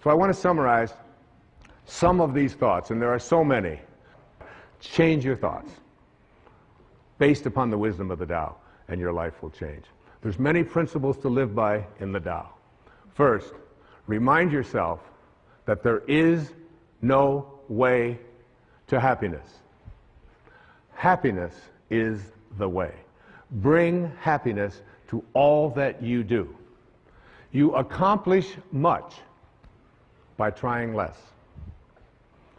So I want to summarize some of these thoughts, and there are so many. Change your thoughts based upon the wisdom of the Tao, and your life will change. There's many principles to live by in the Tao. First, remind yourself that there is no way to happiness. Happiness is the way. Bring happiness to all that you do. You accomplish much by trying less.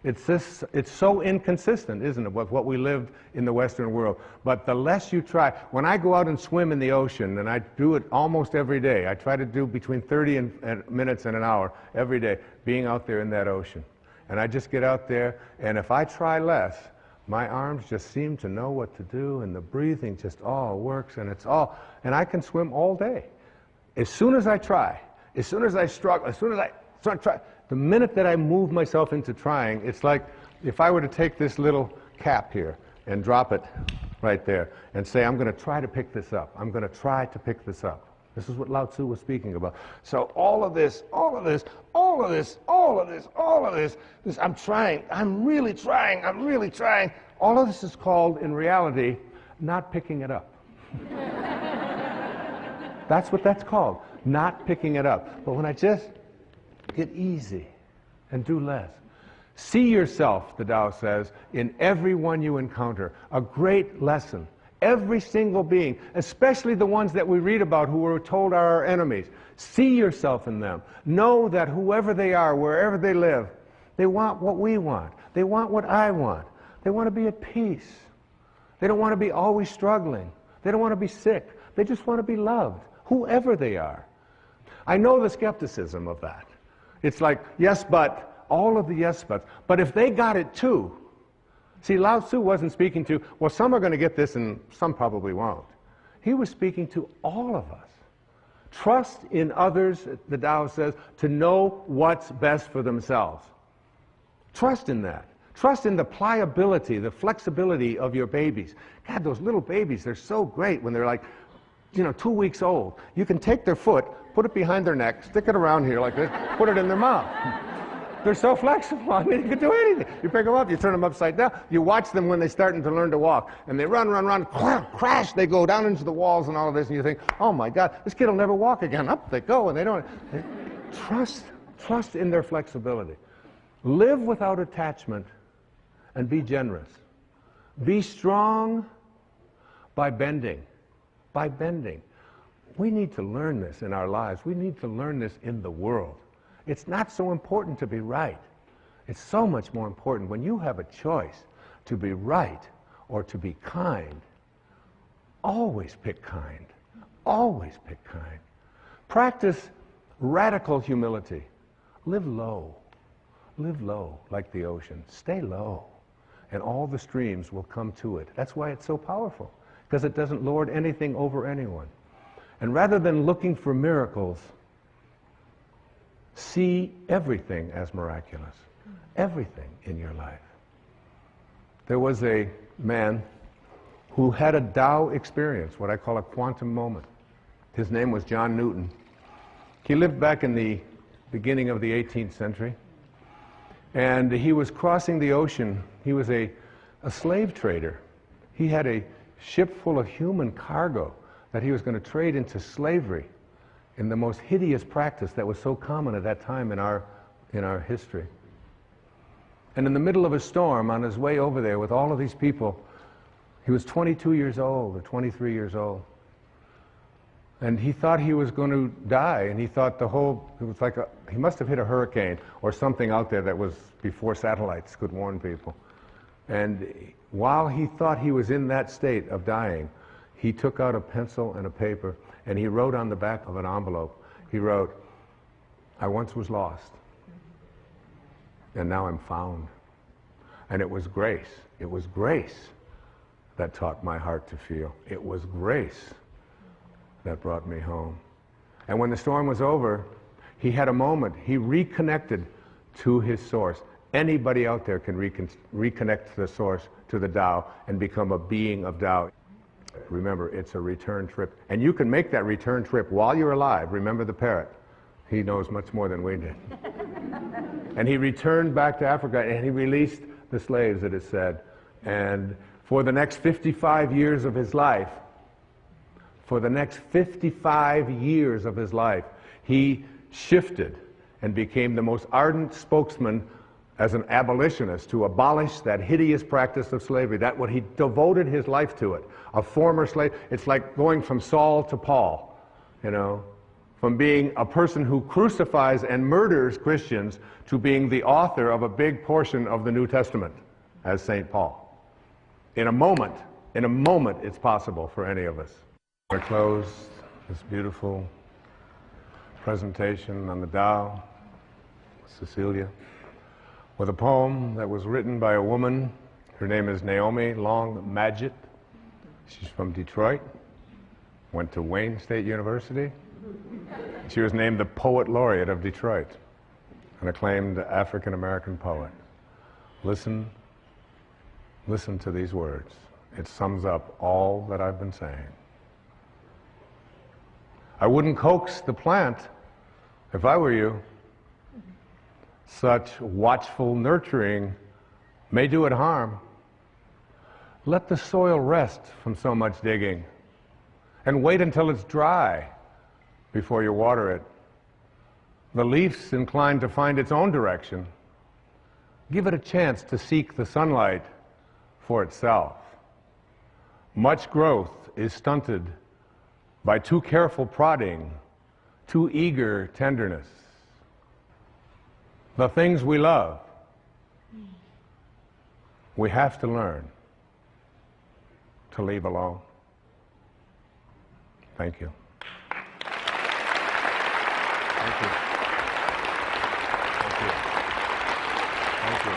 It's so inconsistent, isn't it, with what we lived in the Western world. But the less you try, when I go out and swim in the ocean, and I do it almost every day, I try to do between 30 minutes and an hour every day, being out there in that ocean. And I just get out there, and if I try less, my arms just seem to know what to do, and the breathing just all works, and and I can swim all day. As soon as I try, as soon as I struggle, as soon as I start trying, the minute that I move myself into trying, it's like if I were to take this little cap here and drop it right there and say, I'm going to try to pick this up. I'm going to try to pick this up. This is what Lao Tzu was speaking about. So all of this, all of this, all of this, all of this, all of this, I'm trying, I'm really trying, I'm really trying. All of this is called, in reality, not picking it up. That's what that's called, not picking it up. But when I just get easy and do less. See yourself, the Tao says, in everyone you encounter. A great lesson. Every single being, especially the ones that we read about who we're told are our enemies. See yourself in them. Know that whoever they are, wherever they live, they want what we want. They want what I want. They want to be at peace. They don't want to be always struggling. They don't want to be sick. They just want to be loved, whoever they are. I know the skepticism of that. It's like, yes, but, all of the yes, buts. But if they got it too, see, Lao Tzu wasn't speaking to, well, some are going to get this and some probably won't. He was speaking to all of us. Trust in others, the Tao says, to know what's best for themselves. Trust in that. Trust in the pliability, the flexibility of your babies. God, those little babies, they're so great when they're like, 2 weeks old. You can take their foot, put it behind their neck, stick it around here like this, put it in their mouth. They're so flexible. I mean, you can do anything. You pick them up, you turn them upside down, you watch them when they're starting to learn to walk, and they run, crash, they go down into the walls and all of this, and you think, oh my God, this kid will never walk again. Up they go, and they don't. Trust in their flexibility. Live without attachment and be generous. Be strong by bending. By bending. We need to learn this in our lives. We need to learn this in the world. It's not so important to be right. It's so much more important when you have a choice to be right or to be kind. Always pick kind. Always pick kind. Practice radical humility. Live low. Live low like the ocean. Stay low. And all the streams will come to it. That's why it's so powerful, because it doesn't lord anything over anyone. And rather than looking for miracles, see everything as miraculous. Everything in your life. There was a man who had a Tao experience, what I call a quantum moment. His name was John Newton. He lived back in the beginning of the 18th century. And he was crossing the ocean. He was a slave trader. He had a ship full of human cargo that he was going to trade into slavery in the most hideous practice that was so common at that time in our history. And in the middle of a storm, on his way over there with all of these people, he was 22 years old or 23 years old. And he thought he was going to die, and he thought it was like he must have hit a hurricane or something out there that was before satellites could warn people. And while he thought he was in that state of dying, he took out a pencil and a paper, and he wrote on the back of an envelope, he wrote, I once was lost, and now I'm found. And it was grace. It was grace that taught my heart to feel. It was grace that brought me home. And when the storm was over, he had a moment. He reconnected to his source. Anybody out there can reconnect to the source, to the Tao, and become a being of Tao. Remember, it's a return trip. And you can make that return trip while you're alive. Remember the parrot. He knows much more than we did. And he returned back to Africa and he released the slaves, it is said. And for the next 55 years of his life, he shifted and became the most ardent spokesman as an abolitionist to abolish that hideous practice of slavery. That's what he devoted his life to it. A former slave, it's like going from Saul to Paul, you know, from being a person who crucifies and murders Christians to being the author of a big portion of the New Testament as St. Paul. In a moment, it's possible for any of us. I close this beautiful presentation on the Tao, Cecilia, with a poem that was written by a woman. Her name is Naomi Long Madgett. She's from Detroit, went to Wayne State University. She was named the Poet Laureate of Detroit, an acclaimed African-American poet. Listen to these words. It sums up all that I've been saying. I wouldn't coax the plant if I were you. Such watchful nurturing may do it harm. Let the soil rest from so much digging and wait until it's dry before you water it. The leaf's inclined to find its own direction. Give it a chance to seek the sunlight for itself. Much growth is stunted by too careful prodding, too eager tenderness. The things we love, we have to learn to leave alone. Thank you. Thank you. Thank you. Thank you.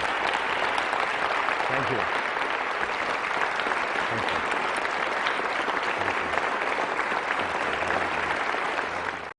Thank you.